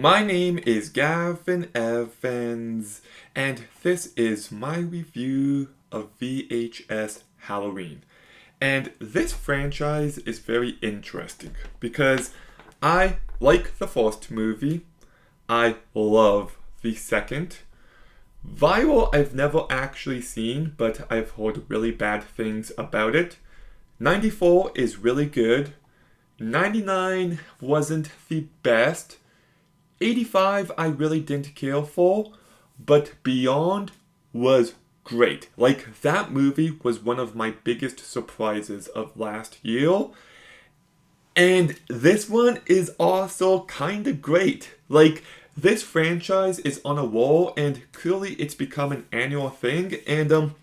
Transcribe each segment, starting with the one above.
My name is Gavin Evans, and this is my review of VHS Halloween. And this franchise is very interesting because I like the first movie, I love the second. Viral, I've never actually seen, but I've heard really bad things about it. 94 is really good. 99 wasn't the best. 85 I really didn't care for, but Beyond was great. Like, that movie was one of my biggest surprises of last year. And this one is also kind of great. Like, this franchise is on a roll, and clearly it's become an annual thing. And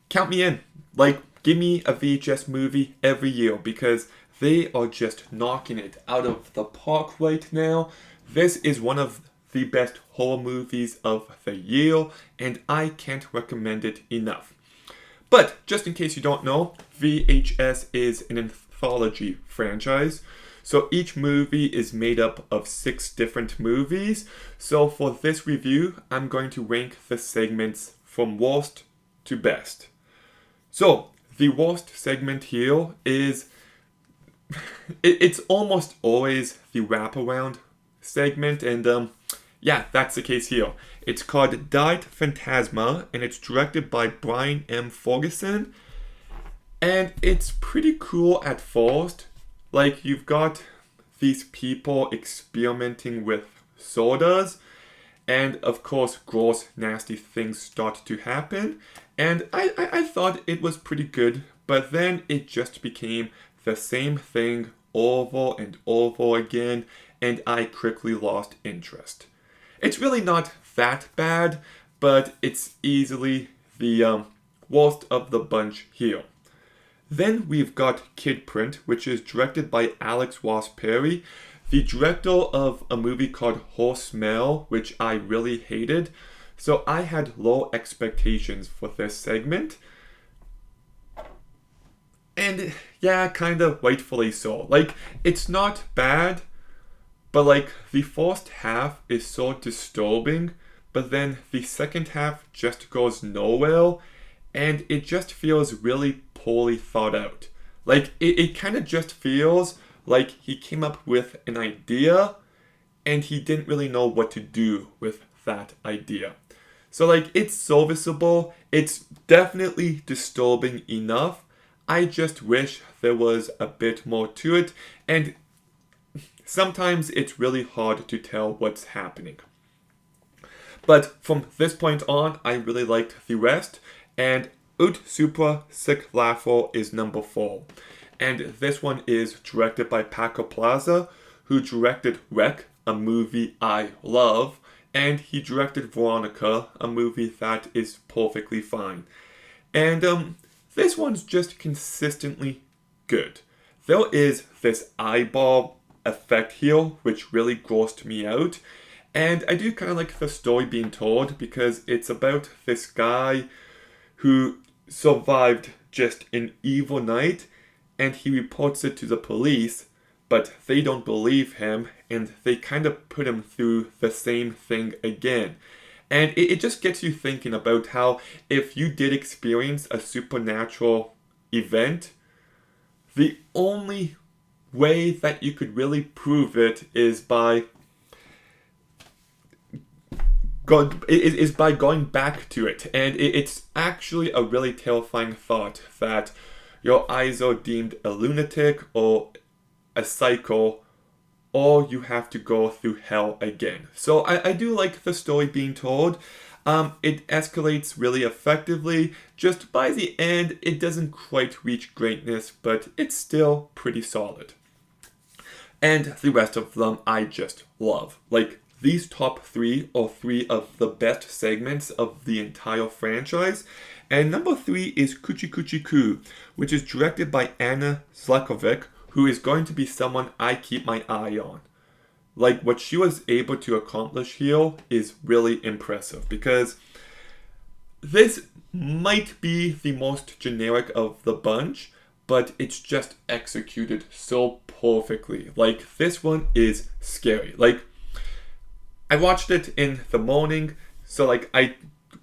count me in. Like, give me a VHS movie every year because they are just knocking it out of the park right now. This is one of the best horror movies of the year, and I can't recommend it enough. But just in case you don't know, VHS is an anthology franchise. So each movie is made up of 6 different movies. So for this review, I'm going to rank the segments from worst to best. So the worst segment here is it's almost always the wraparound segment, and yeah, that's the case here. It's called Died Phantasma, and it's directed by Brian M. Ferguson, and it's pretty cool at first. Like, you've got these people experimenting with sodas, and of course, gross, nasty things start to happen. And I thought it was pretty good, but then it just became the same thing over and over again, and I quickly lost interest. It's really not that bad, but it's easily the worst of the bunch here. Then we've got Kid Print, which is directed by Alex Ross Perry, the director of a movie called Her Smell, which I really hated. So I had low expectations for this segment. And yeah, kind of rightfully so. Like, it's not bad, but like, the first half is so disturbing, but then the second half just goes nowhere, and it just feels really poorly thought out. Like, it kind of just feels like he came up with an idea, and he didn't really know what to do with that idea. So like, it's serviceable, it's definitely disturbing enough. I just wish there was a bit more to it, and sometimes it's really hard to tell what's happening. But from this point on, I really liked the rest, and Ut Supra Sick Laugher is number 4. And this one is directed by Paco Plaza, who directed Wreck, a movie I love, and he directed Veronica, a movie that is perfectly fine. And this one's just consistently good. There is this eyeball effect here, which really grossed me out. And I do kind of like the story being told because it's about this guy who survived just an evil night, and he reports it to the police, but they don't believe him, and they kind of put him through the same thing again. And it just gets you thinking about how if you did experience a supernatural event, the only way that you could really prove it is by going back to it. And it's actually a really terrifying thought that your eyes are deemed a lunatic or a psycho, or you have to go through hell again. So I do like the story being told. It escalates really effectively. Just by the end, it doesn't quite reach greatness, but it's still pretty solid. And the rest of them I just love. Like, these top 3 are 3 of the best segments of the entire franchise. And number 3 is Kuchi Kuchi Ku, which is directed by Anna Zlakovic, who is going to be someone I keep my eye on. Like, what she was able to accomplish here is really impressive because this might be the most generic of the bunch, but it's just executed so perfectly. Like, this one is scary. Like, I watched it in the morning, so like I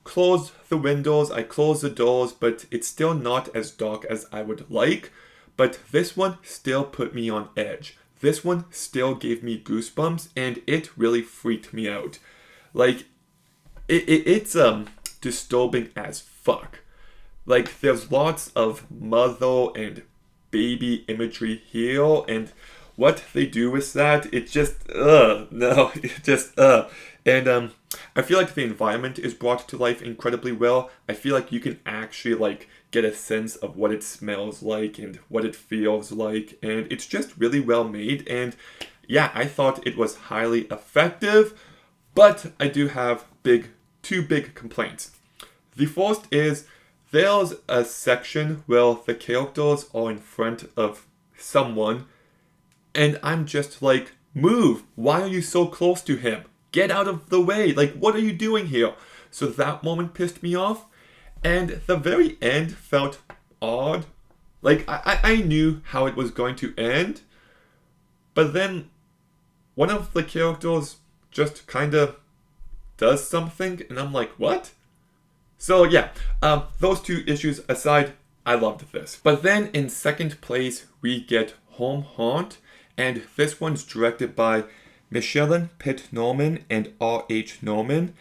closed the windows, I closed the doors, but it's still not as dark as I would like. But this one still put me on edge. This one still gave me goosebumps, and it really freaked me out. Like, it's disturbing as fuck. Like, there's lots of mother and baby imagery here, and what they do with that, it just, no, it just, And I feel like the environment is brought to life incredibly well. I feel like you can actually, like, get a sense of what it smells like and what it feels like, and it's just really well made, and yeah, I thought it was highly effective, but I do have two big complaints. The first is there's a section where the characters are in front of someone, and I'm just like, move! Why are you so close to him? Get out of the way! Like, what are you doing here? So that moment pissed me off, and the very end felt odd. Like, I knew how it was going to end, but then one of the characters just kind of does something, and I'm like, what? So yeah, those two issues aside, I loved this. But then in second place, we get Home Haunt, and this one's directed by Michelle Pitt-Norman and R.H. Norman.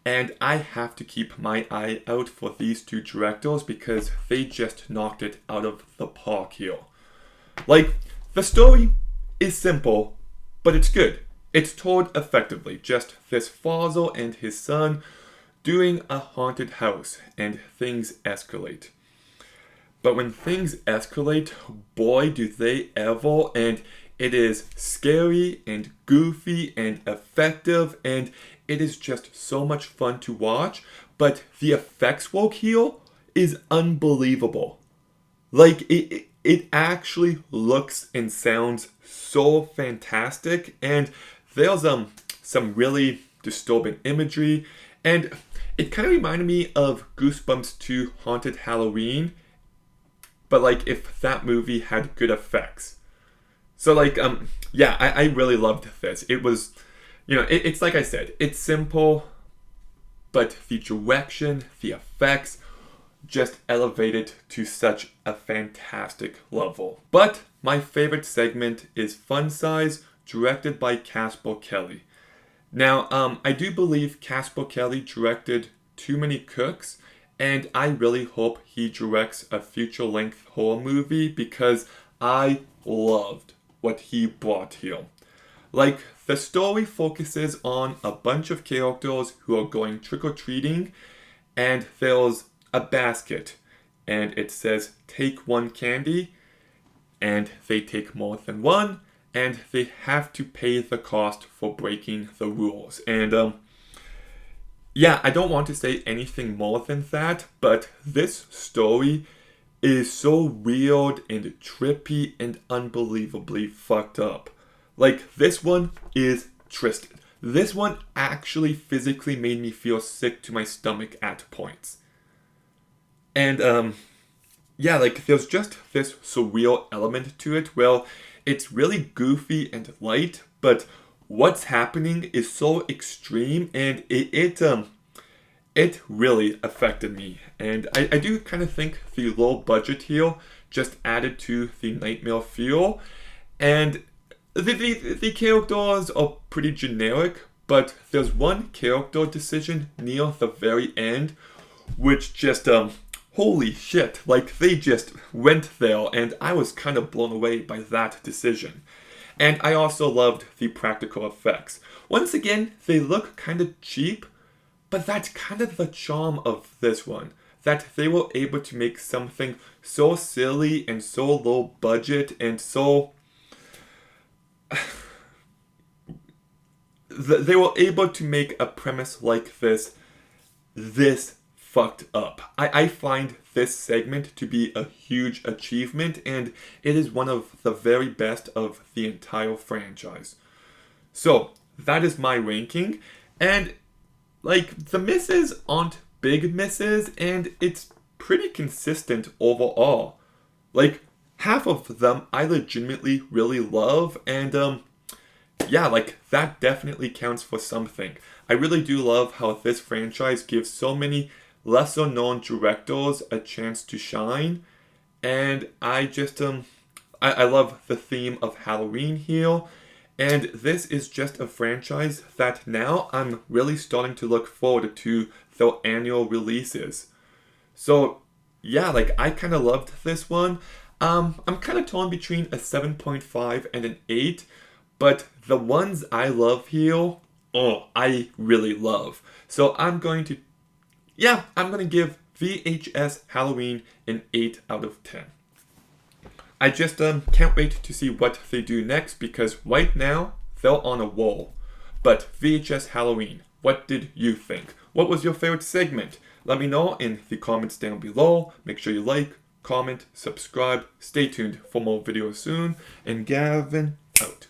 And I have to keep my eye out for these two directors because they just knocked it out of the park here. Like, the story is simple, but it's good. It's told effectively. Just this father and his son doing a haunted house, and things escalate. But when things escalate, boy do they ever, and it is scary and goofy and effective, and it is just so much fun to watch. But the effects work here is unbelievable. Like, it actually looks and sounds so fantastic, and there's some really disturbing imagery, and it kind of reminded me of Goosebumps 2 Haunted Halloween, but like if that movie had good effects. So like, yeah, I really loved this. It was, it's like I said, it's simple, but the direction, the effects, just elevated to such a fantastic level. But my favorite segment is Fun Size, directed by Casper Kelly. Now, I do believe Casper Kelly directed Too Many Cooks, and I really hope he directs a feature-length horror movie because I loved what he brought here. Like, the story focuses on a bunch of characters who are going trick-or-treating, and there's a basket, and it says, take one candy, and they take more than one, and they have to pay the cost for breaking the rules. And yeah, I don't want to say anything more than that, but this story is so weird and trippy and unbelievably fucked up. Like, this one is twisted. This one actually physically made me feel sick to my stomach at points. And yeah, like, there's just this surreal element to it. Well, it's really goofy and light, but what's happening is so extreme, and it really affected me. And I do kind of think the low budget here just added to the nightmare feel. And the characters are pretty generic, but there's one character decision near the very end which just holy shit, like they just went there, and I was kind of blown away by that decision. And I also loved the practical effects. Once again, they look kind of cheap, but that's kind of the charm of this one, that they were able to make something so silly and so low budget and so... they were able to make a premise like this fucked up. I find this segment to be a huge achievement, and it is one of the very best of the entire franchise. So, that is my ranking, and like, the misses aren't big misses, and it's pretty consistent overall. Like, half of them I legitimately really love, and yeah, like that definitely counts for something. I really do love how this franchise gives so many lesser known directors a chance to shine. And I love the theme of Halloween here. And this is just a franchise that now I'm really starting to look forward to their annual releases. So yeah, like I kind of loved this one. I'm kind of torn between a 7.5 and an 8, but the ones I love here, oh, I really love. So I'm going to give VHS Halloween an 8 out of 10. I just can't wait to see what they do next because right now they're on a roll. But VHS Halloween, what did you think? What was your favorite segment? Let me know in the comments down below. Make sure you like, comment, subscribe. Stay tuned for more videos soon. And Gavin out.